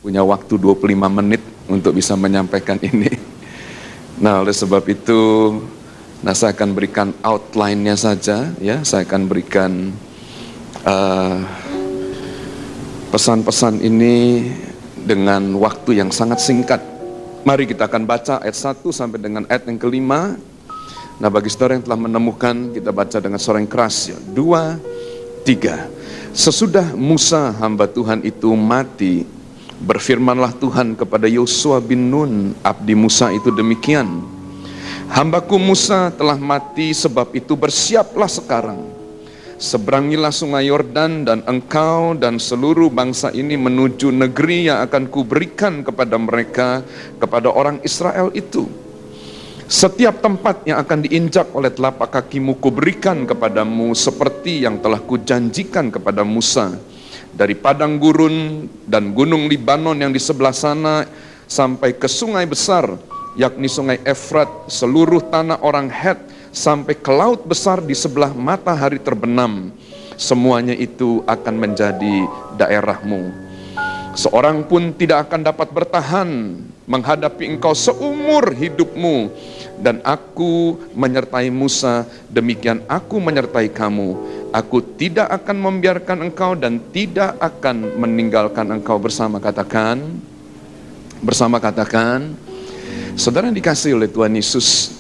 punya waktu 25 menit untuk bisa menyampaikan ini. Nah, oleh sebab itu, saya akan berikan outline-nya saja, ya. Saya akan berikan pesan-pesan ini dengan waktu yang sangat singkat. Mari kita akan baca ayat 1 sampai dengan ayat yang kelima. Nah, bagi saudara yang telah menemukan, kita baca dengan suara yang keras, ya. 2, 3. Sesudah Musa hamba Tuhan itu mati, berfirmanlah Tuhan kepada Yosua bin Nun, abdi Musa itu demikian. Hambaku Musa telah mati, sebab itu bersiaplah sekarang. Seberangilah sungai Yordan dan engkau dan seluruh bangsa ini menuju negeri yang akan kuberikan kepada mereka, kepada orang Israel itu. Setiap tempat yang akan diinjak oleh telapak kakimu kuberikan kepadamu seperti yang telah kujanjikan kepada Musa. Dari padang gurun dan gunung Libanon yang di sebelah sana sampai ke sungai besar, yakni sungai Efrat, seluruh tanah orang Het, sampai ke laut besar di sebelah matahari terbenam. Semuanya itu akan menjadi daerahmu. Seorang pun tidak akan dapat bertahan menghadapi engkau seumur hidupmu. Dan aku menyertai Musa, demikian aku menyertai kamu. Aku tidak akan membiarkan engkau dan tidak akan meninggalkan engkau bersama. Katakan, saudara yang dikasihi oleh Tuhan Yesus.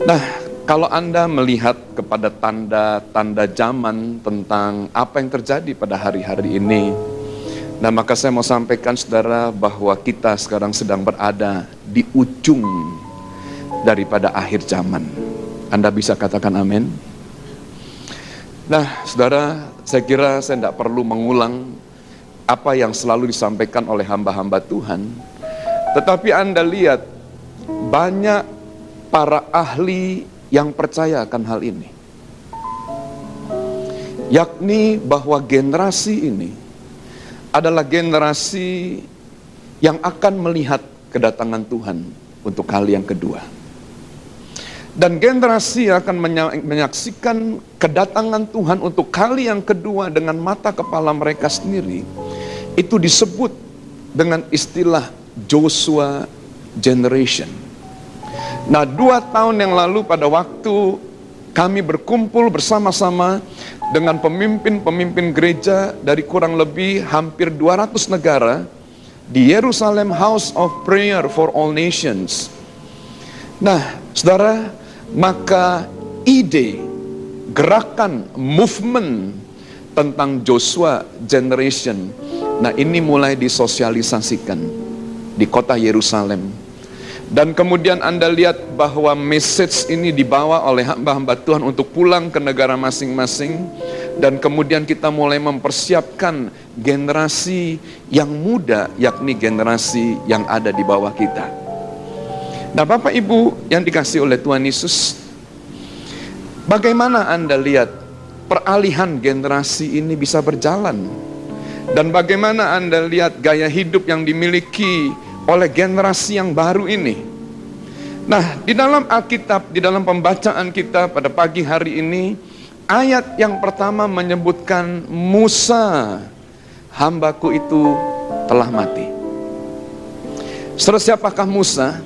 Nah, kalau Anda melihat kepada tanda-tanda zaman tentang apa yang terjadi pada hari-hari ini, nah maka saya mau sampaikan saudara bahwa kita sekarang sedang berada di ujung daripada akhir zaman. Anda bisa katakan amin? Nah saudara, saya kira saya tidak perlu mengulang apa yang selalu disampaikan oleh hamba-hamba Tuhan. Tetapi Anda lihat, banyak para ahli yang percaya akan hal ini, yakni bahwa generasi ini adalah generasi yang akan melihat kedatangan Tuhan untuk kali yang kedua. Dan generasi yang akan menyaksikan kedatangan Tuhan untuk kali yang kedua dengan mata kepala mereka sendiri, itu disebut dengan istilah Joshua Generation. Nah, 2 tahun yang lalu pada waktu kami berkumpul bersama-sama dengan pemimpin-pemimpin gereja dari kurang lebih hampir 200 negara di Yerusalem House of Prayer for All Nations. Nah, saudara, maka ide, gerakan, movement tentang Joshua Generation, nah ini mulai disosialisasikan di kota Yerusalem. Dan kemudian Anda lihat bahwa message ini dibawa oleh hamba-hamba Tuhan untuk pulang ke negara masing-masing. Dan kemudian kita mulai mempersiapkan generasi yang muda, yakni generasi yang ada di bawah kita. Nah Bapak Ibu yang dikasihi oleh Tuhan Yesus, bagaimana Anda lihat peralihan generasi ini bisa berjalan? Dan bagaimana Anda lihat gaya hidup yang dimiliki oleh generasi yang baru ini? Nah, di dalam Alkitab, di dalam pembacaan kita pada pagi hari ini, ayat yang pertama menyebutkan Musa, hambaku itu telah mati. Saudara, siapakah Musa?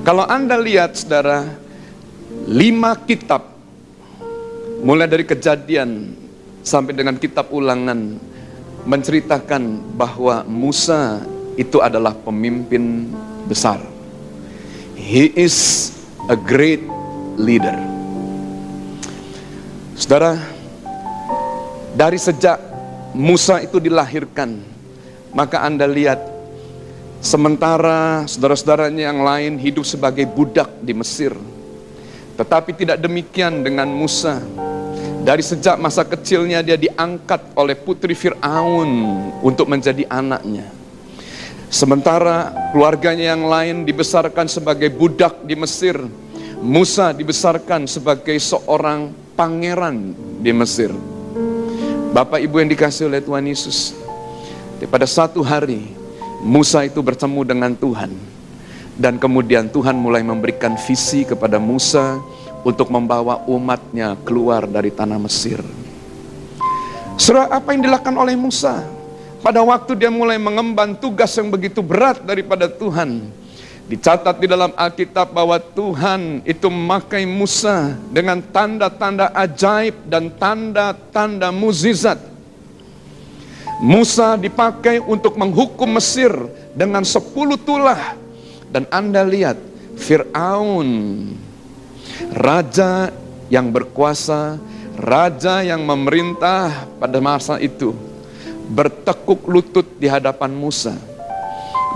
Kalau Anda lihat, saudara, 5 kitab, mulai dari Kejadian sampai dengan kitab Ulangan, menceritakan bahwa Musa itu adalah pemimpin besar. He is a great leader. Saudara, dari sejak Musa itu dilahirkan, maka Anda lihat, sementara saudara-saudaranya yang lain hidup sebagai budak di Mesir, tetapi tidak demikian dengan Musa. Dari sejak masa kecilnya dia diangkat oleh putri Fir'aun untuk menjadi anaknya. Sementara keluarganya yang lain dibesarkan sebagai budak di Mesir, Musa dibesarkan sebagai seorang pangeran di Mesir. Bapak Ibu yang dikasihi oleh Tuhan Yesus, pada satu hari Musa itu bertemu dengan Tuhan. Dan kemudian Tuhan mulai memberikan visi kepada Musa untuk membawa umatnya keluar dari tanah Mesir. Saudara, apa yang dilakukan oleh Musa? pada waktu dia mulai mengemban tugas yang begitu berat daripada Tuhan, dicatat di dalam Alkitab bahwa Tuhan itu memakai Musa dengan tanda-tanda ajaib dan tanda-tanda mukjizat. Musa dipakai untuk menghukum Mesir dengan 10 tulah. Dan Anda lihat, Fir'aun, raja yang berkuasa, raja yang memerintah pada masa itu, bertekuk lutut di hadapan Musa.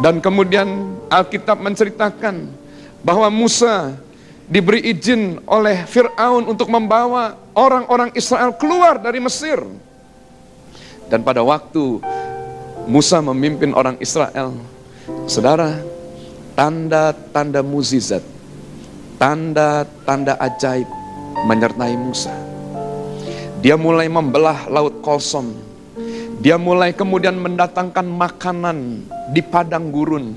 Dan kemudian Alkitab menceritakan bahwa Musa diberi izin oleh Fir'aun untuk membawa orang-orang Israel keluar dari Mesir. Dan pada waktu Musa memimpin orang Israel, saudara, tanda-tanda mukjizat, tanda-tanda ajaib menyertai Musa. Dia mulai membelah laut Kolsom. Dia mulai kemudian mendatangkan makanan di padang gurun.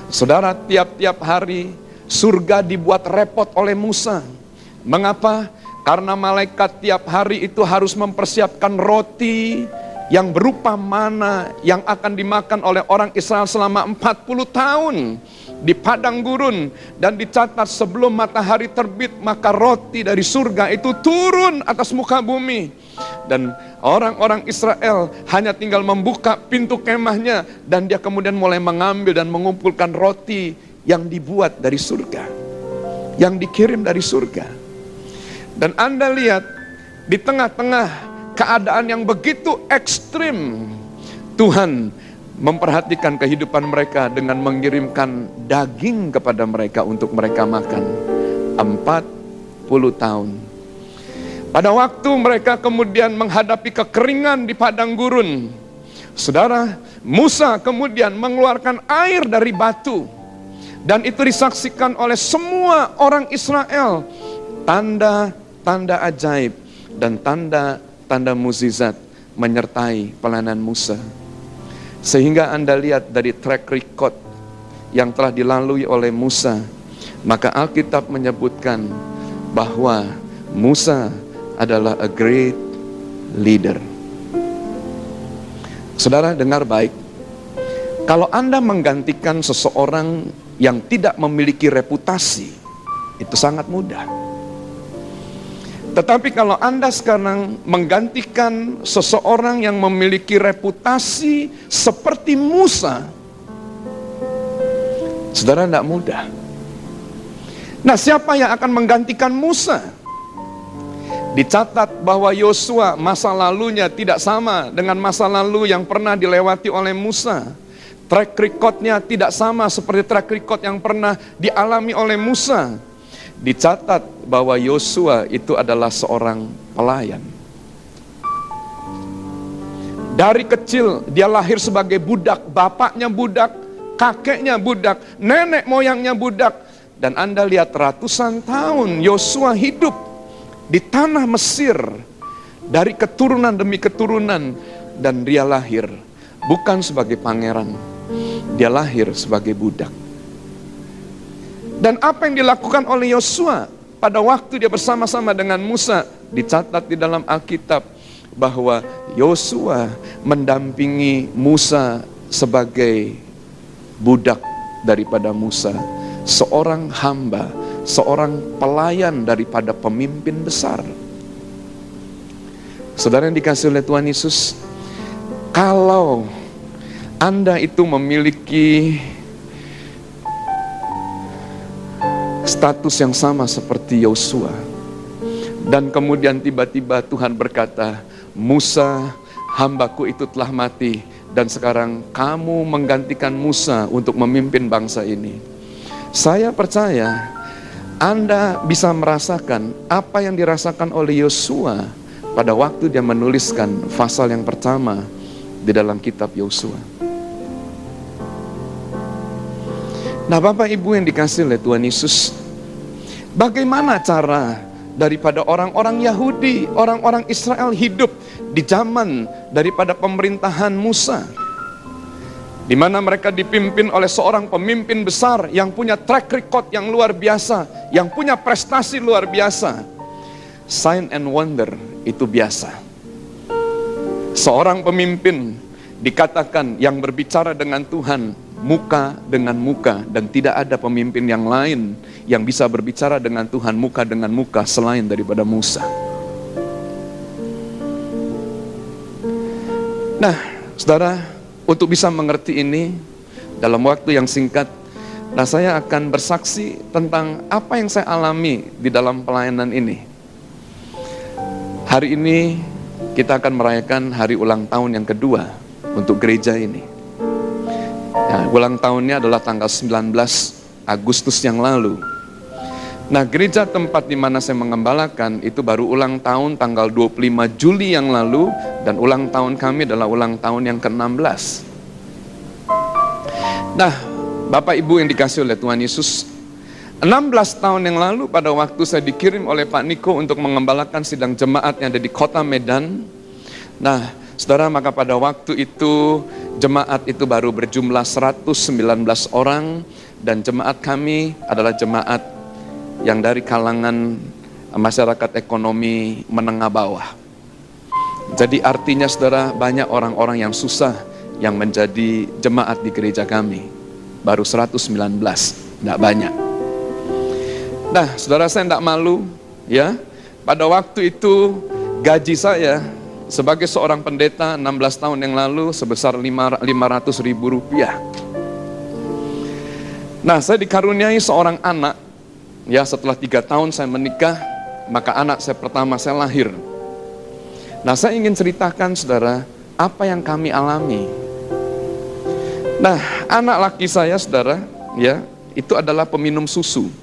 Saudara, tiap-tiap hari surga dibuat repot oleh Musa. Mengapa? Karena malaikat tiap hari itu harus mempersiapkan roti yang berupa mana yang akan dimakan oleh orang Israel selama 40 tahun di padang gurun. Dan dicatat sebelum matahari terbit, maka roti dari surga itu turun atas muka bumi. Dan orang-orang Israel hanya tinggal membuka pintu kemahnya, dan dia kemudian mulai mengambil dan mengumpulkan roti yang dibuat dari surga, yang dikirim dari surga. Dan Anda lihat, di tengah-tengah keadaan yang begitu ekstrim, Tuhan memperhatikan kehidupan mereka dengan mengirimkan daging kepada mereka untuk mereka makan 40 tahun. Pada waktu mereka kemudian menghadapi kekeringan di padang gurun, saudara, Musa kemudian mengeluarkan air dari batu. Dan itu disaksikan oleh semua orang Israel. Tanda-tanda ajaib dan tanda mukjizat menyertai pelayanan Musa. Sehingga Anda lihat dari track record yang telah dilalui oleh Musa, maka Alkitab menyebutkan bahwa Musa adalah a great leader. Saudara, dengar baik. Kalau Anda menggantikan seseorang yang tidak memiliki reputasi, itu sangat mudah. Tetapi kalau Anda sekarang menggantikan seseorang yang memiliki reputasi seperti Musa, saudara, tidak mudah. Nah, siapa yang akan menggantikan Musa? Dicatat bahwa Yosua masa lalunya tidak sama dengan masa lalu yang pernah dilewati oleh Musa. Track recordnya tidak sama seperti track record yang pernah dialami oleh Musa. Dicatat bahwa Yosua itu adalah seorang pelayan. Dari kecil dia lahir sebagai budak, bapaknya budak, kakeknya budak, nenek moyangnya budak. Dan Anda lihat ratusan tahun Yosua hidup di tanah Mesir, dari keturunan demi keturunan. Dan dia lahir bukan sebagai pangeran, dia lahir sebagai budak. Dan apa yang dilakukan oleh Yosua pada waktu dia bersama-sama dengan Musa, dicatat di dalam Alkitab bahwa Yosua mendampingi Musa sebagai budak daripada Musa, seorang hamba, seorang pelayan daripada pemimpin besar. Saudara yang dikasihi oleh Tuhan Yesus, kalau Anda itu memiliki status yang sama seperti Yosua, dan kemudian tiba-tiba Tuhan berkata, Musa hambaku itu telah mati, dan sekarang kamu menggantikan Musa untuk memimpin bangsa ini. Saya percaya Anda bisa merasakan apa yang dirasakan oleh Yosua pada waktu dia menuliskan pasal yang pertama di dalam kitab Yosua. Nah, Bapak Ibu yang dikasihi oleh Tuhan Yesus, bagaimana cara daripada orang-orang Yahudi, orang-orang Israel hidup di zaman daripada pemerintahan Musa, di mana mereka dipimpin oleh seorang pemimpin besar yang punya track record yang luar biasa, yang punya prestasi luar biasa. Sign and wonder itu biasa. Seorang pemimpin dikatakan yang berbicara dengan Tuhan muka dengan muka, dan tidak ada pemimpin yang lain yang bisa berbicara dengan Tuhan muka dengan muka selain daripada Musa. Nah, saudara, untuk bisa mengerti ini dalam waktu yang singkat, nah saya akan bersaksi tentang apa yang saya alami di dalam pelayanan ini. Hari ini kita akan merayakan hari ulang tahun yang kedua untuk gereja ini. Ya, ulang tahunnya adalah tanggal 19 Agustus yang lalu. Nah, gereja tempat di mana saya mengembalakan itu baru ulang tahun tanggal 25 Juli yang lalu, dan ulang tahun kami adalah ulang tahun yang ke-16. Nah, Bapak Ibu yang dikasih oleh Tuhan Yesus, 16 tahun yang lalu pada waktu saya dikirim oleh Pak Niko untuk mengembalakan sidang jemaat yang ada di kota Medan. Nah, saudara, maka pada waktu itu jemaat itu baru berjumlah 119 orang, dan jemaat kami adalah jemaat yang dari kalangan masyarakat ekonomi menengah bawah. Jadi artinya saudara, banyak orang-orang yang susah yang menjadi jemaat di gereja kami. Baru 119, tidak banyak. Nah, saudara, saya tidak malu ya. Pada waktu itu gaji saya sebagai seorang pendeta 16 tahun yang lalu sebesar 500.000 rupiah. Nah, saya dikaruniai seorang anak. Ya, setelah 3 tahun saya menikah, maka anak saya pertama saya lahir. Nah, saya ingin ceritakan saudara, apa yang kami alami. Nah, anak laki saya saudara, ya, itu adalah peminum susu.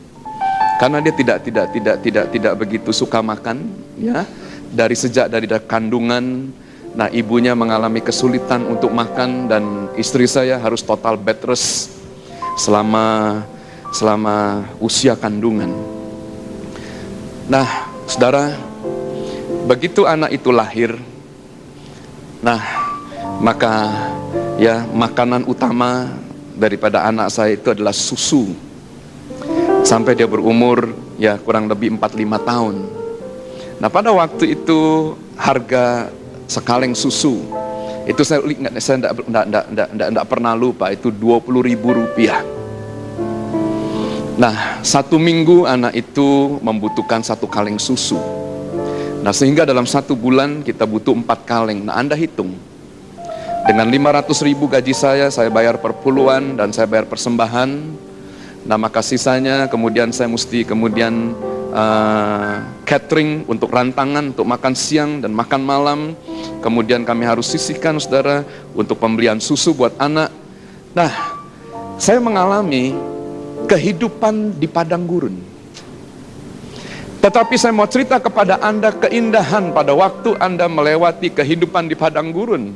Karena dia tidak begitu suka makan, ya. Dari kandungan, nah ibunya mengalami kesulitan untuk makan, dan istri saya harus total bed rest selama usia kandungan. Nah, saudara, begitu anak itu lahir, nah maka ya makanan utama daripada anak saya itu adalah susu. Sampai dia berumur ya kurang lebih 4-5 tahun. Nah, pada waktu itu harga sekaleng susu itu saya tidak pernah lupa, itu 20.000 rupiah. Nah, 1 minggu anak itu membutuhkan 1 kaleng susu. Nah, sehingga dalam 1 bulan kita butuh 4 kaleng. Nah, Anda hitung. Dengan 500.000 gaji saya bayar per puluhan dan saya bayar persembahan. Nah, maka sisanya kemudian saya mesti catering untuk rantangan, untuk makan siang dan makan malam. Kemudian kami harus sisihkan saudara untuk pembelian susu buat anak. Nah, saya mengalami kehidupan di padang gurun. Tetapi saya mau cerita kepada Anda keindahan pada waktu Anda melewati kehidupan di padang gurun.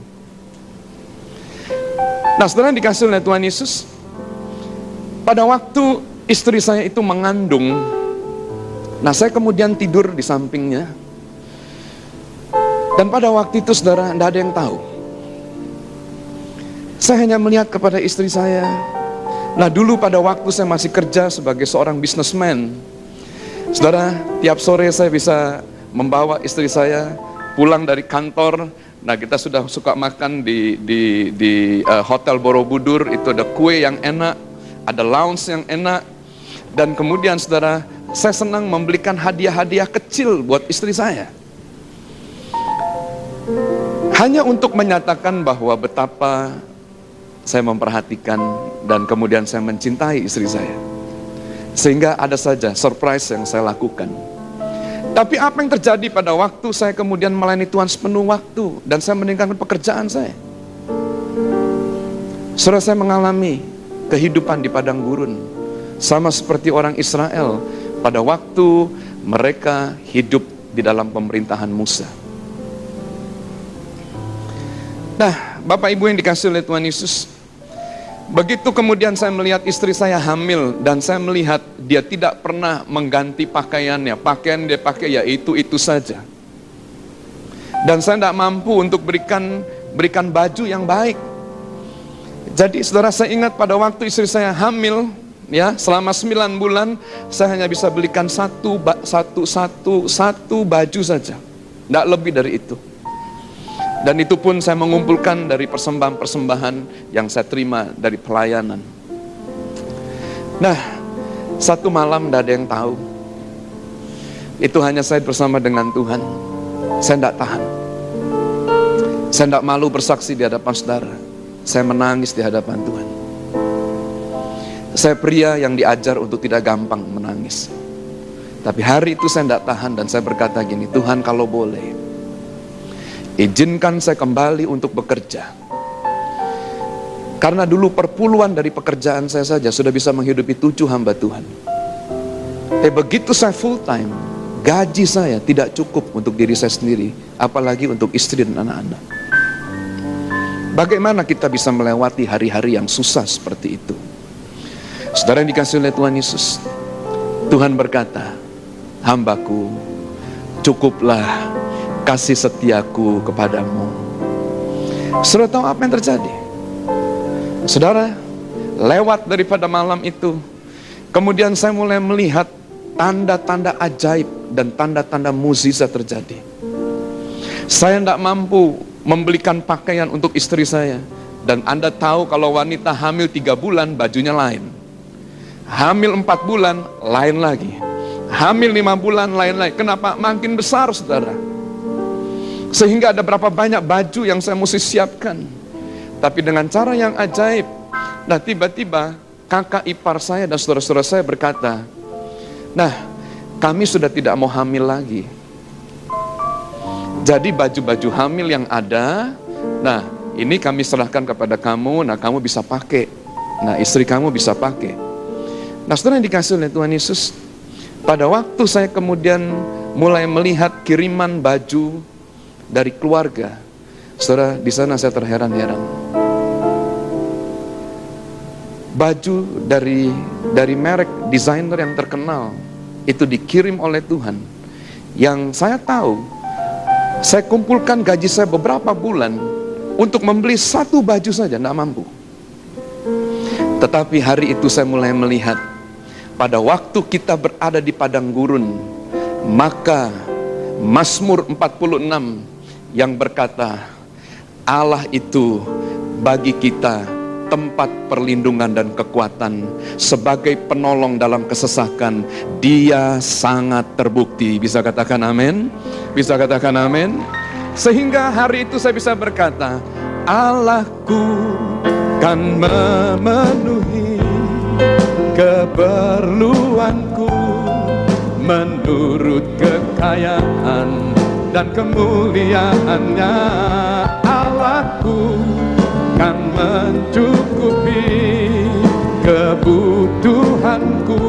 Nah, saudara dikasih oleh Tuhan Yesus, pada waktu istri saya itu mengandung, nah saya kemudian tidur di sampingnya. Dan pada waktu itu saudara, tidak ada yang tahu. Saya hanya melihat kepada istri saya. Nah, dulu pada waktu saya masih kerja sebagai seorang businessman, saudara, tiap sore saya bisa membawa istri saya pulang dari kantor. Nah, kita sudah suka makan di Hotel Borobudur. Itu ada kue yang enak, ada lounge yang enak. Dan kemudian saudara, saya senang membelikan hadiah-hadiah kecil buat istri saya. Hanya untuk menyatakan bahwa betapa saya memperhatikan dan kemudian saya mencintai istri saya. Sehingga ada saja surprise yang saya lakukan. Tapi apa yang terjadi pada waktu saya kemudian melayani Tuhan sepenuh waktu dan saya meninggalkan pekerjaan saya? Saudara, saya mengalami kehidupan di padang gurun. Sama seperti orang Israel pada waktu mereka hidup di dalam pemerintahan Musa. Nah, Bapak Ibu yang dikasih oleh Tuhan Yesus, begitu kemudian saya melihat istri saya hamil dan saya melihat dia tidak pernah mengganti pakaiannya. Pakaian dia pakai ya itu saja. Dan saya tidak mampu untuk berikan baju yang baik. Jadi saudara, saya ingat pada waktu istri saya hamil, ya selama 9 bulan saya hanya bisa belikan satu baju saja, tidak lebih dari itu. Dan itu pun saya mengumpulkan dari persembahan-persembahan yang saya terima dari pelayanan. Nah, satu malam tidak ada yang tahu. Itu hanya saya bersama dengan Tuhan. Saya tidak tahan. Saya tidak malu bersaksi di hadapan saudara. Saya menangis di hadapan Tuhan. Saya pria yang diajar untuk tidak gampang menangis. Tapi hari itu saya tidak tahan dan saya berkata gini, Tuhan kalau boleh, izinkan saya kembali untuk bekerja. Karena dulu perpuluhan dari pekerjaan saya saja sudah bisa menghidupi 7 hamba Tuhan. Tapi begitu saya full time, gaji saya tidak cukup untuk diri saya sendiri, apalagi untuk istri dan anak-anak. Bagaimana kita bisa melewati hari-hari yang susah seperti itu? Saudara yang dikasihi oleh Tuhan Yesus, Tuhan berkata, hambaku, cukuplah kasih setiaku kepadamu. Saudara tahu apa yang terjadi? Saudara, lewat daripada malam itu, kemudian saya mulai melihat tanda-tanda ajaib dan tanda-tanda mukjizat terjadi. Saya tidak mampu membelikan pakaian untuk istri saya. Dan Anda tahu kalau wanita hamil 3 bulan bajunya lain. Hamil 4 bulan lain lagi. Hamil 5 bulan lain lagi. Kenapa? Makin besar saudara. Sehingga ada berapa banyak baju yang saya mesti siapkan. Tapi dengan cara yang ajaib. Nah tiba-tiba kakak ipar saya dan saudara-saudara saya berkata, nah kami sudah tidak mau hamil lagi. Jadi baju-baju hamil yang ada, nah ini kami serahkan kepada kamu, nah kamu bisa pakai. Nah istri kamu bisa pakai. Nah saudara yang dikasih oleh Tuhan Yesus, pada waktu saya kemudian mulai melihat kiriman baju dari keluarga, saudara di sana saya terheran-heran. Baju dari merek desainer yang terkenal itu dikirim oleh Tuhan. Yang saya tahu, saya kumpulkan gaji saya beberapa bulan untuk membeli 1 baju saja, tidak mampu. Tetapi hari itu saya mulai melihat, pada waktu kita berada di padang gurun, maka Mazmur 46 yang berkata, Allah itu bagi kita tempat perlindungan dan kekuatan, sebagai penolong dalam kesesakan. Dia sangat terbukti. Bisa katakan amin? Bisa katakan amin? Sehingga hari itu saya bisa berkata, Allahku kan memenuhi keperluanku menurut kekayaan dan kemuliaannya. Allahku kan mencukupi kebutuhanku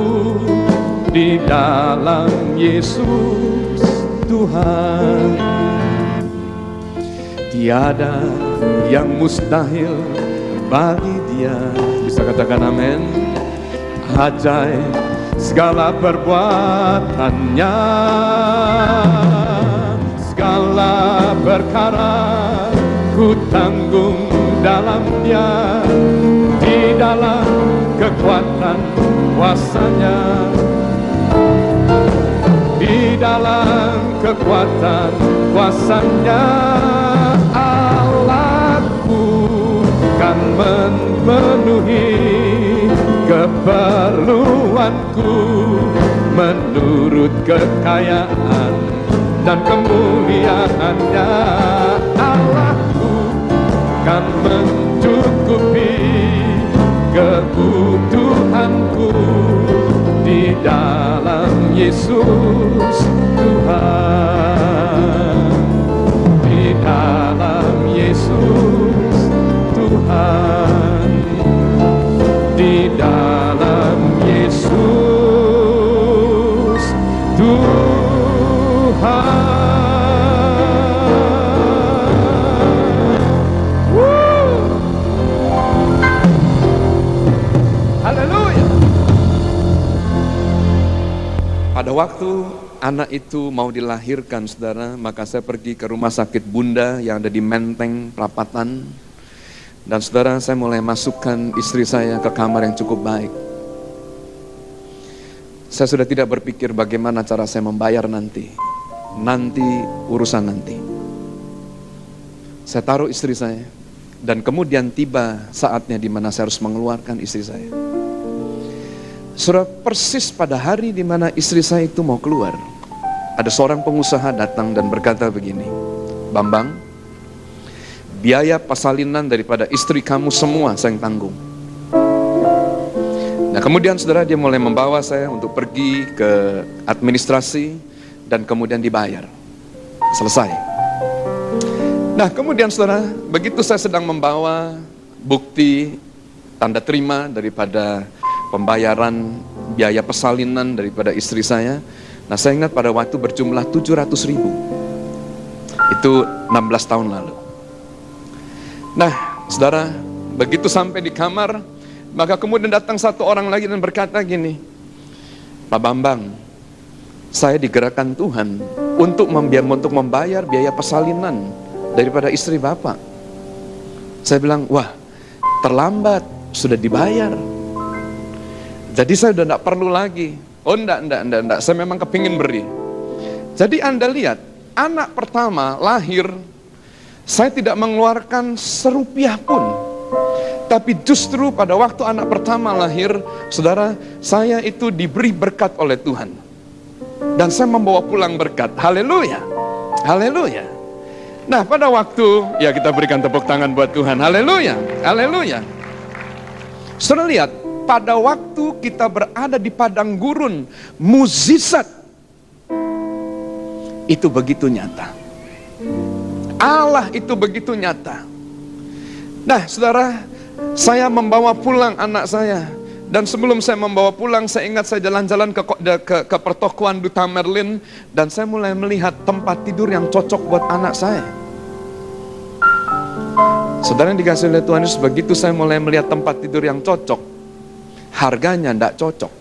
di dalam Yesus Tuhan. Tiada yang mustahil bagi Dia. Bisa katakan amin? Ajaib segala perbuatannya, segala perkara ku tanggung dalam Dia, di dalam kekuatan kuasa-Nya, di dalam kekuatan kuasa-Nya. Allahku kan memenuhi keperluanku menurut kekayaan dan kemuliaannya. Allahku kan mencukupi kebutuhanku di dalam Yesus Tuhan, di dalam Yesus Tuhan, di dalam Yesus Tuhan. Pada waktu anak itu mau dilahirkan saudara, maka saya pergi ke rumah sakit Bunda yang ada di Menteng, Perapatan. Dan saudara, saya mulai masukkan istri saya ke kamar yang cukup baik. Saya sudah tidak berpikir bagaimana cara saya membayar nanti. Nanti urusan nanti. Saya taruh istri saya. Dan kemudian tiba saatnya di mana saya harus mengeluarkan istri saya. Saudara, persis pada hari di mana istri saya itu mau keluar, ada seorang pengusaha datang dan berkata begini, Bambang, biaya persalinan daripada istri kamu semua saya yang tanggung. Nah kemudian saudara, dia mulai membawa saya untuk pergi ke administrasi dan kemudian dibayar. Selesai. Nah kemudian saudara, begitu saya sedang membawa bukti tanda terima daripada pembayaran biaya persalinan daripada istri saya. Nah saya ingat pada waktu berjumlah 700.000. Itu 16 tahun lalu. Nah saudara, begitu sampai di kamar, maka kemudian datang satu orang lagi dan berkata gini, Pak Bambang, saya digerakkan Tuhan untuk membayar biaya persalinan daripada istri Bapak. Saya bilang, wah terlambat, sudah dibayar. Jadi saya sudah tidak perlu lagi. Oh enggak, saya memang kepingin beri. Jadi Anda lihat, anak pertama lahir, saya tidak mengeluarkan serupiah pun. Tapi justru pada waktu anak pertama lahir, saudara, saya itu diberi berkat oleh Tuhan. Dan saya membawa pulang berkat. Haleluya. Haleluya. Nah pada waktu, ya kita berikan tepuk tangan buat Tuhan. Haleluya. Haleluya. Saudara lihat, pada waktu kita berada di padang gurun, mukjizat itu begitu nyata. Allah itu begitu nyata. Nah saudara, saya membawa pulang anak saya. Dan sebelum saya membawa pulang, saya ingat saya jalan-jalan ke pertokoan Duta Merlin. Dan saya mulai melihat tempat tidur yang cocok buat anak saya. Saudara yang dikasih oleh Tuhan Yesus, begitu saya mulai melihat tempat tidur yang cocok, harganya tidak cocok.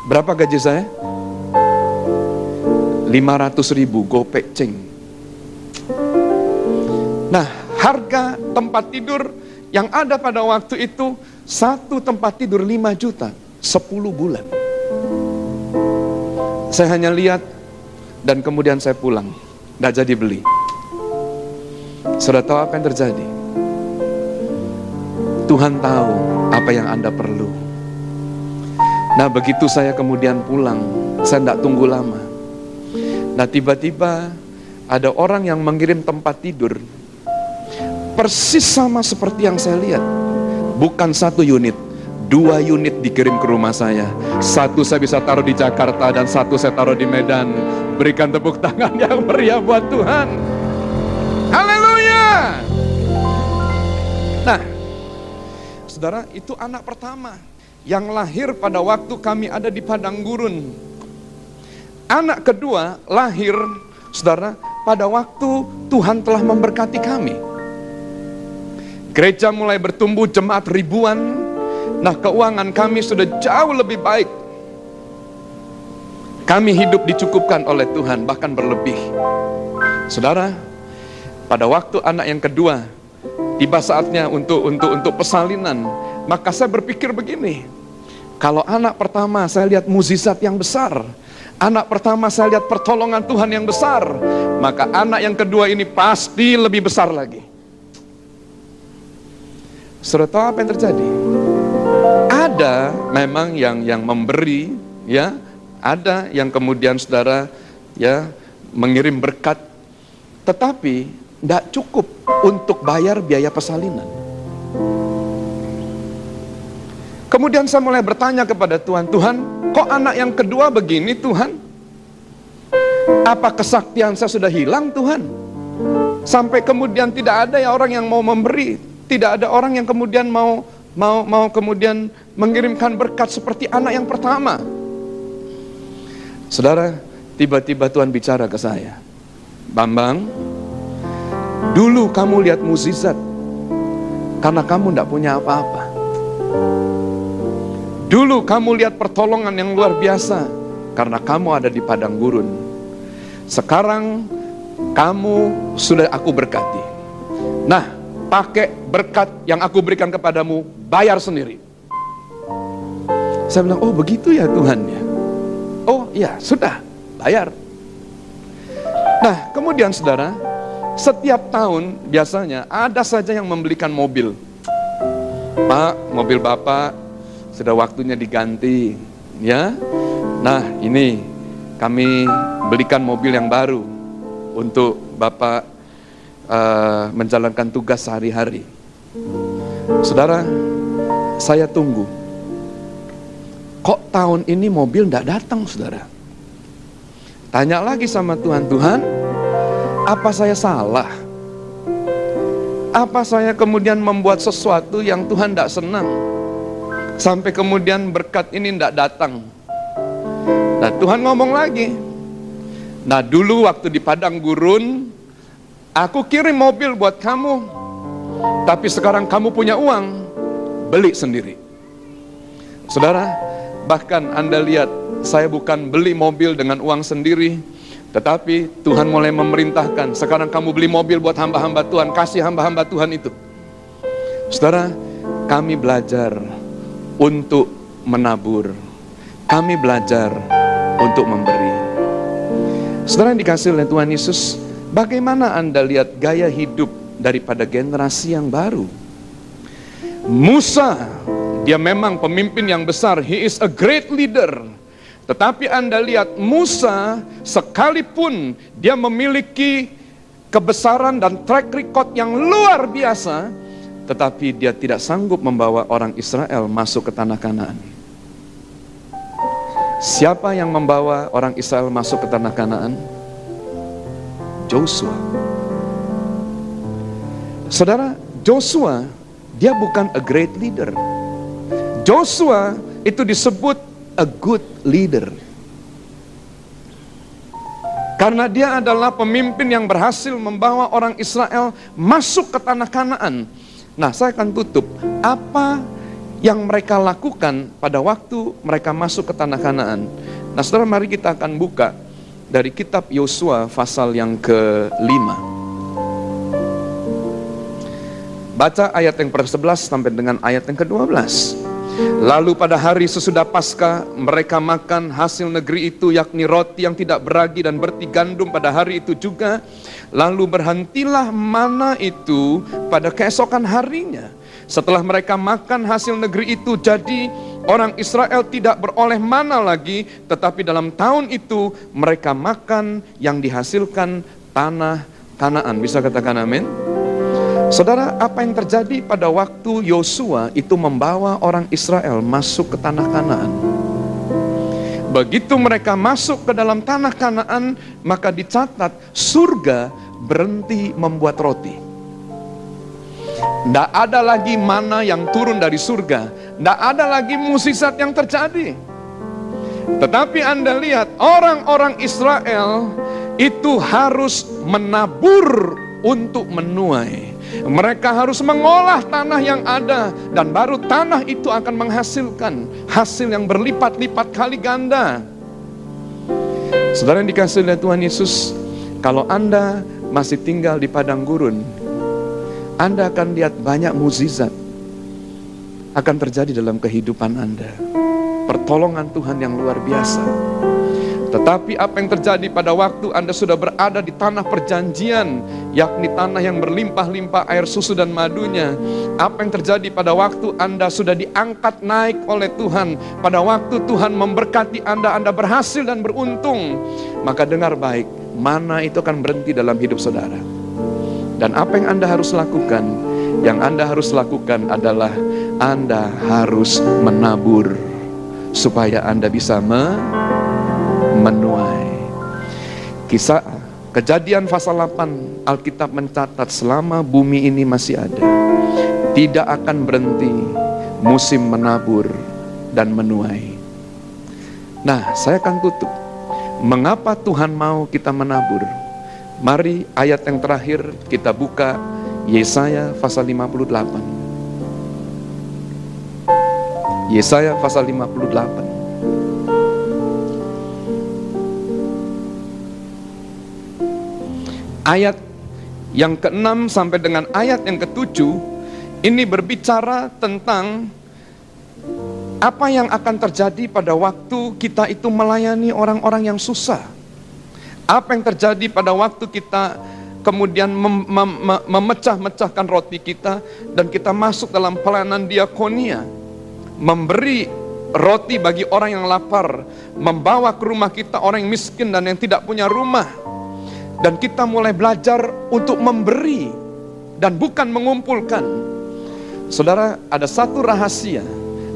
Berapa gaji saya? 500.000 gopek cing. Nah, harga tempat tidur yang ada pada waktu itu, satu tempat tidur 5 juta, 10 bulan. Saya hanya lihat dan kemudian saya pulang, tidak jadi beli. Saudara tahu apa yang terjadi? Tuhan tahu apa yang Anda perlu. Nah begitu saya kemudian pulang, saya tidak tunggu lama. Nah tiba-tiba ada orang yang mengirim tempat tidur persis sama seperti yang saya lihat. Bukan 1 unit, 2 unit dikirim ke rumah saya. 1 saya bisa taruh di Jakarta dan 1 saya taruh di Medan. Berikan tepuk tangan yang meriah buat Tuhan. Haleluya. Nah saudara, itu anak pertama yang lahir pada waktu kami ada di padang gurun. Anak kedua lahir, saudara, pada waktu Tuhan telah memberkati kami. Gereja mulai bertumbuh, jemaat ribuan. Nah keuangan kami sudah jauh lebih baik. Kami hidup dicukupkan oleh Tuhan, bahkan berlebih. Saudara, pada waktu anak yang kedua tiba saatnya untuk persalinan, maka saya berpikir begini, kalau anak pertama saya lihat mukjizat yang besar, anak pertama saya lihat pertolongan Tuhan yang besar, maka anak yang kedua ini pasti lebih besar lagi. Saudara tahu apa yang terjadi? Ada memang yang memberi, ya, ada yang kemudian saudara ya mengirim berkat, tetapi tidak cukup untuk bayar biaya persalinan. Kemudian saya mulai bertanya kepada Tuhan, Tuhan, kok anak yang kedua begini Tuhan? Apa kesaktian saya sudah hilang Tuhan? Sampai kemudian tidak ada ya orang yang mau memberi, tidak ada orang yang kemudian mau kemudian mengirimkan berkat seperti anak yang pertama. Saudara, tiba-tiba Tuhan bicara ke saya, Bambang, dulu kamu lihat mukjizat karena kamu tidak punya apa-apa. Dulu kamu lihat pertolongan yang luar biasa karena kamu ada di padang gurun. Sekarang kamu sudah aku berkati. Nah, pakai berkat yang aku berikan kepadamu, bayar sendiri. Saya bilang, oh begitu ya Tuhan ya. Oh iya, sudah, bayar. Nah, kemudian saudara, Setiap tahun biasanya ada saja yang membelikan mobil. Pak, mobil Bapak sudah waktunya diganti, ya. Nah, ini kami belikan mobil yang baru untuk Bapak menjalankan tugas sehari-hari. Saudara, saya tunggu. Kok tahun ini mobil tidak datang, saudara? Tanya lagi sama Tuhan, Tuhan, apa saya salah? Apa saya kemudian membuat sesuatu yang Tuhan tidak senang? Sampai kemudian berkat ini tidak datang. Nah, Tuhan ngomong lagi. Nah, dulu waktu di padang gurun, aku kirim mobil buat kamu. Tapi sekarang kamu punya uang, beli sendiri. Saudara, bahkan Anda lihat, saya bukan beli mobil dengan uang sendiri, tetapi Tuhan mulai memerintahkan, sekarang kamu beli mobil buat hamba-hamba Tuhan, kasih hamba-hamba Tuhan itu. Saudara, kami belajar untuk menabur. Kami belajar untuk memberi. Saudara yang dikasihi oleh Tuhan Yesus, bagaimana Anda lihat gaya hidup daripada generasi yang baru? Musa, dia memang pemimpin yang besar, he is a great leader. Tetapi Anda lihat Musa, sekalipun dia memiliki kebesaran dan track record yang luar biasa, tetapi dia tidak sanggup membawa orang Israel masuk ke tanah Kanaan. Siapa yang membawa orang Israel masuk ke tanah Kanaan? Joshua. Saudara, Joshua, dia bukan a great leader. Joshua itu disebut a good leader. Karena dia adalah pemimpin yang berhasil membawa orang Israel masuk ke tanah Kanaan. Nah, saya akan tutup. Apa yang mereka lakukan pada waktu mereka masuk ke tanah Kanaan? Nah, saudara, mari kita akan buka dari kitab Yosua pasal yang ke-5. Baca ayat yang ke-11 sampai dengan ayat yang ke-12. Lalu pada hari sesudah Paskah, mereka makan hasil negeri itu, yakni roti yang tidak beragi dan berti gandum pada hari itu juga. Lalu berhentilah mana itu pada keesokan harinya. Setelah mereka makan hasil negeri itu, jadi orang Israel tidak beroleh mana lagi, tetapi dalam tahun itu mereka makan yang dihasilkan tanah Kanaan. Bisa katakan amin? Saudara, apa yang terjadi pada waktu Yosua itu membawa orang Israel masuk ke tanah Kanaan? Begitu mereka masuk ke dalam tanah Kanaan, maka dicatat surga berhenti membuat roti. Tidak ada lagi mana yang turun dari surga. Tidak ada lagi mukjizat yang terjadi. Tetapi Anda lihat, orang-orang Israel itu harus menabur untuk menuai. Mereka harus mengolah tanah yang ada, dan baru tanah itu akan menghasilkan hasil yang berlipat-lipat kali ganda. Saudara yang dikasihi oleh Tuhan Yesus, kalau Anda masih tinggal di padang gurun, Anda akan lihat banyak mukjizat akan terjadi dalam kehidupan Anda. Pertolongan Tuhan yang luar biasa. Tetapi apa yang terjadi pada waktu Anda sudah berada di tanah perjanjian, yakni tanah yang berlimpah-limpah air susu dan madunya? Apa yang terjadi pada waktu Anda sudah diangkat naik oleh Tuhan? Pada waktu Tuhan memberkati Anda, Anda berhasil dan beruntung. Maka dengar baik, mana itu akan berhenti dalam hidup saudara. Dan apa yang Anda harus lakukan? Yang Anda harus lakukan adalah Anda harus menabur, supaya Anda bisa menuai. Kisah Kejadian pasal 8, Alkitab mencatat selama bumi ini masih ada, tidak akan berhenti musim menabur dan menuai. Nah, saya akan tutup. Mengapa Tuhan mau kita menabur? Mari ayat yang terakhir kita buka, Yesaya pasal 58. Yesaya pasal 58. Ayat yang ke-6 sampai dengan ayat yang ke-7 ini berbicara tentang apa yang akan terjadi pada waktu kita itu melayani orang-orang yang susah. Apa yang terjadi pada waktu kita kemudian memecah-mecahkan roti kita, dan kita masuk dalam pelayanan diakonia, memberi roti bagi orang yang lapar, membawa ke rumah kita orang yang miskin dan yang tidak punya rumah. Dan kita mulai belajar untuk memberi dan bukan mengumpulkan. Saudara, ada satu rahasia.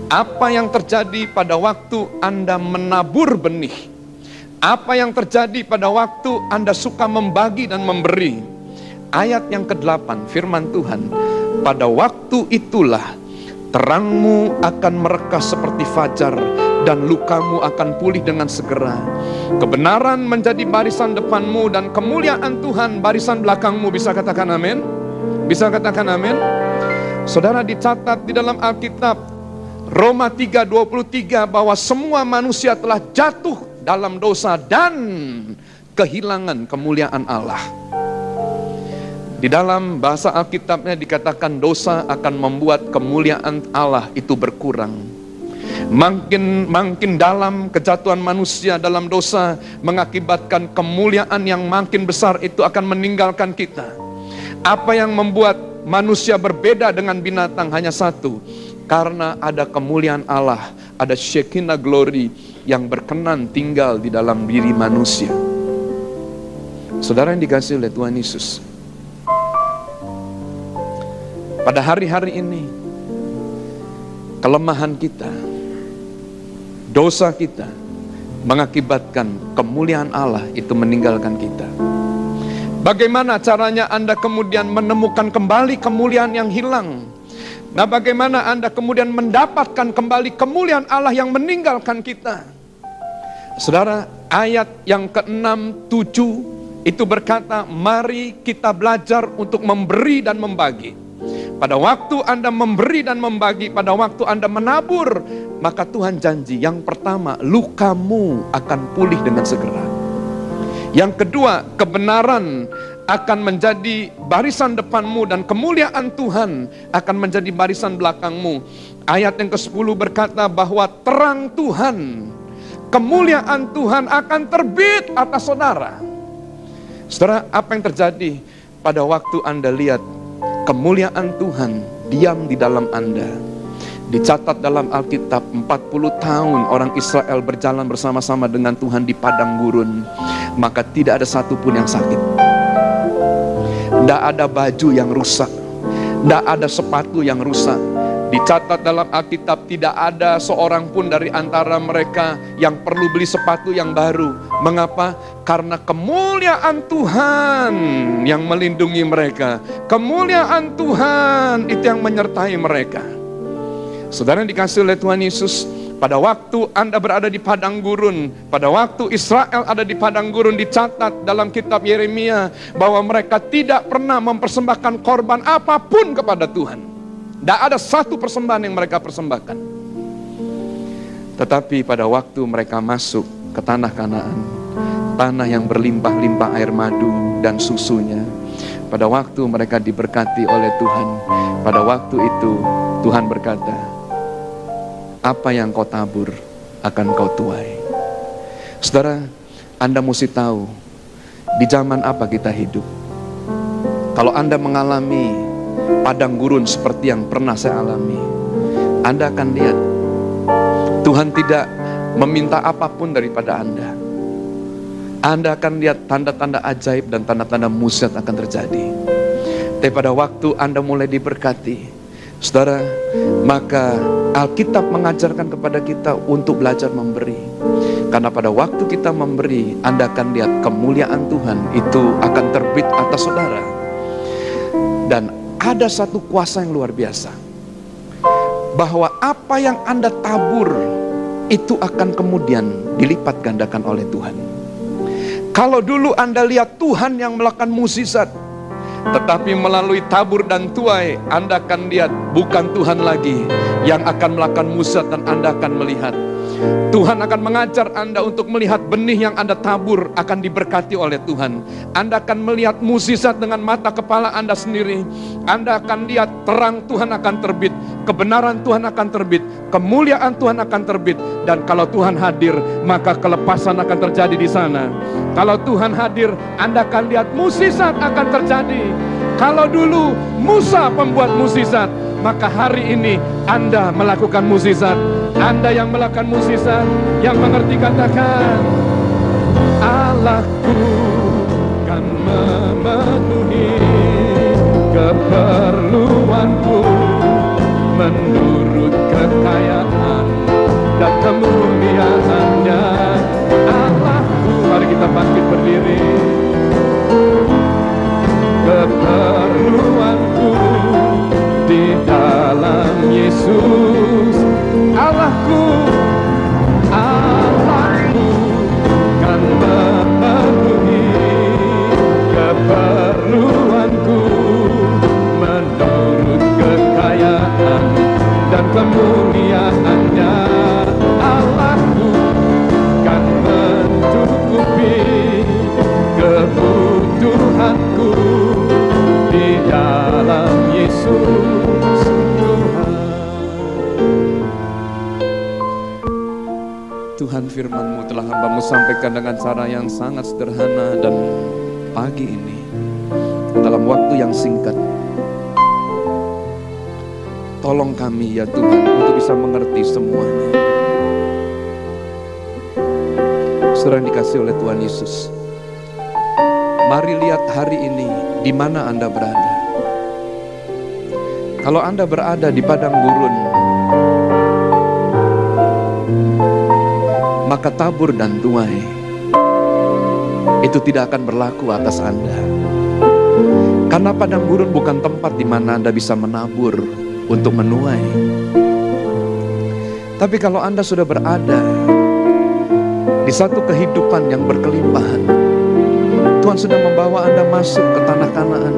Apa yang terjadi pada waktu Anda menabur benih? Apa yang terjadi pada waktu Anda suka membagi dan memberi? Ayat yang ke-8, firman Tuhan, pada waktu itulah terangmu akan merekah seperti fajar, dan lukamu akan pulih dengan segera. Kebenaran menjadi barisan depanmu, dan kemuliaan Tuhan barisan belakangmu. Bisa katakan amin? Bisa katakan amin? Saudara, dicatat di dalam Alkitab Roma 3:23 bahwa semua manusia telah jatuh dalam dosa dan kehilangan kemuliaan Allah. Di dalam bahasa Alkitabnya dikatakan dosa akan membuat kemuliaan Allah itu berkurang. Makin dalam kejatuhan manusia dalam dosa mengakibatkan kemuliaan yang makin besar itu akan meninggalkan kita. Apa yang membuat manusia berbeda dengan binatang hanya satu, karena ada kemuliaan Allah, ada Shekinah glory yang berkenan tinggal di dalam diri manusia. Saudara yang dikasihi oleh Tuhan Yesus, pada hari-hari ini kelemahan kita, dosa kita mengakibatkan kemuliaan Allah itu meninggalkan kita. Bagaimana caranya Anda kemudian menemukan kembali kemuliaan yang hilang? Nah, bagaimana Anda kemudian mendapatkan kembali kemuliaan Allah yang meninggalkan kita? Saudara, ayat yang ke-6, 7 itu berkata, mari kita belajar untuk memberi dan membagi. Pada waktu Anda memberi dan membagi, pada waktu Anda menabur, maka Tuhan janji, yang pertama, lukamu akan pulih dengan segera. Yang kedua, kebenaran akan menjadi barisan depanmu, dan kemuliaan Tuhan akan menjadi barisan belakangmu. Ayat yang ke-10 berkata bahwa terang Tuhan, kemuliaan Tuhan akan terbit atas saudara. Saudara, apa yang terjadi pada waktu Anda lihat kemuliaan Tuhan diam di dalam Anda? Dicatat dalam Alkitab 40 tahun orang Israel berjalan bersama-sama dengan Tuhan di padang gurun, maka tidak ada satupun yang sakit. Tidak ada baju yang rusak, tidak ada sepatu yang rusak. Dicatat dalam Alkitab tidak ada seorang pun dari antara mereka yang perlu beli sepatu yang baru. Mengapa? Karena kemuliaan Tuhan yang melindungi mereka. Kemuliaan Tuhan itu yang menyertai mereka. Saudara yang dikasihi oleh Tuhan Yesus, pada waktu Anda berada di padang gurun, pada waktu Israel ada di padang gurun, dicatat dalam kitab Yeremia bahwa mereka tidak pernah mempersembahkan korban apapun kepada Tuhan. Tidak ada satu persembahan yang mereka persembahkan. Tetapi pada waktu mereka masuk ke tanah Kanaan, tanah yang berlimpah-limpah air madu dan susunya, pada waktu mereka diberkati oleh Tuhan, pada waktu itu Tuhan berkata, apa yang kau tabur akan kau tuai. Saudara, Anda mesti tahu di zaman apa kita hidup. Kalau Anda mengalami padang gurun seperti yang pernah saya alami, Anda akan lihat Tuhan tidak meminta apapun daripada Anda. Anda akan lihat tanda-tanda ajaib dan tanda-tanda mujizat akan terjadi. Tapi pada waktu Anda mulai diberkati, saudara, maka Alkitab mengajarkan kepada kita untuk belajar memberi. Karena pada waktu kita memberi, Anda akan lihat kemuliaan Tuhan itu akan terbit atas saudara. Dan ada satu kuasa yang luar biasa, bahwa apa yang Anda tabur itu akan kemudian dilipat gandakan oleh Tuhan. Kalau dulu Anda lihat Tuhan yang melakukan mukjizat, tetapi melalui tabur dan tuai, Anda akan lihat bukan Tuhan lagi yang akan melakukan mukjizat, dan Anda akan melihat Tuhan akan mengajar Anda untuk melihat benih yang Anda tabur akan diberkati oleh Tuhan. Anda akan melihat mukjizat dengan mata kepala Anda sendiri. Anda akan lihat terang Tuhan akan terbit, kebenaran Tuhan akan terbit, kemuliaan Tuhan akan terbit. Dan kalau Tuhan hadir, maka kelepasan akan terjadi di sana. Kalau Tuhan hadir, Anda akan lihat mukjizat akan terjadi. Kalau dulu Musa pembuat mukjizat, maka hari ini Anda melakukan mukjizat. Anda yang melakukan mukjizat, yang mengerti katakan, Allahku kan memenuhi keperluanku menurut kekayaan dan kemuliaan-Nya. Allahku, mari kita bangkit berdiri. Keperluanku di dalam Yesus. Allahku, Allahku kan memenuhi keperluanku menurut kekayaan dan kemuliaan-Nya. Allahku kan mencukupi kebutuhanku di dalam Yesus Tuhan. Tuhan, firman-Mu telah hamba-Mu sampaikan dengan cara yang sangat sederhana, dan pagi ini dalam waktu yang singkat, tolong kami ya Tuhan untuk bisa mengerti semuanya. Saudara yang dikasihi oleh Tuhan Yesus, mari lihat hari ini di mana Anda berada. Kalau Anda berada di padang gurun, maka tabur dan tuai itu tidak akan berlaku atas Anda. Karena padang gurun bukan tempat di mana Anda bisa menabur untuk menuai. Tapi kalau Anda sudah berada di satu kehidupan yang berkelimpahan, Tuhan sudah membawa Anda masuk ke tanah Kanaan.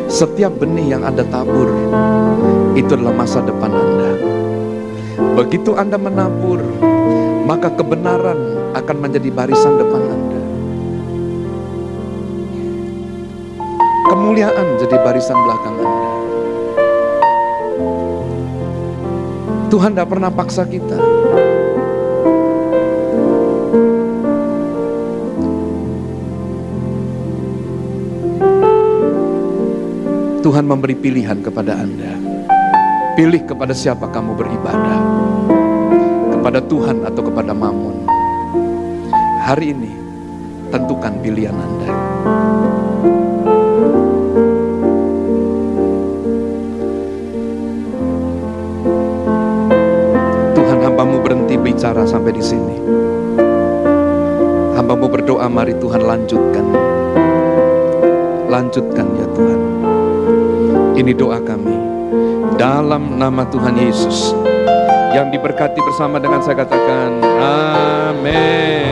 Setiap benih yang Anda tabur, itu adalah masa depan Anda. Begitu Anda menabur, maka kebenaran akan menjadi barisan depan Anda. Kemuliaan jadi barisan belakang Anda. Tuhan tidak pernah paksa kita. Tuhan memberi pilihan kepada Anda. Pilih kepada siapa kamu beribadah, kepada Tuhan atau kepada Mammon. Hari ini tentukan pilihan Anda. Tuhan, hamba-Mu berhenti bicara sampai di sini. Hamba-Mu berdoa, mari Tuhan lanjutkan. Lanjutkan ya Tuhan. Ini doa kami dalam nama Tuhan Yesus. Yang diberkati bersama dengan saya katakan amin.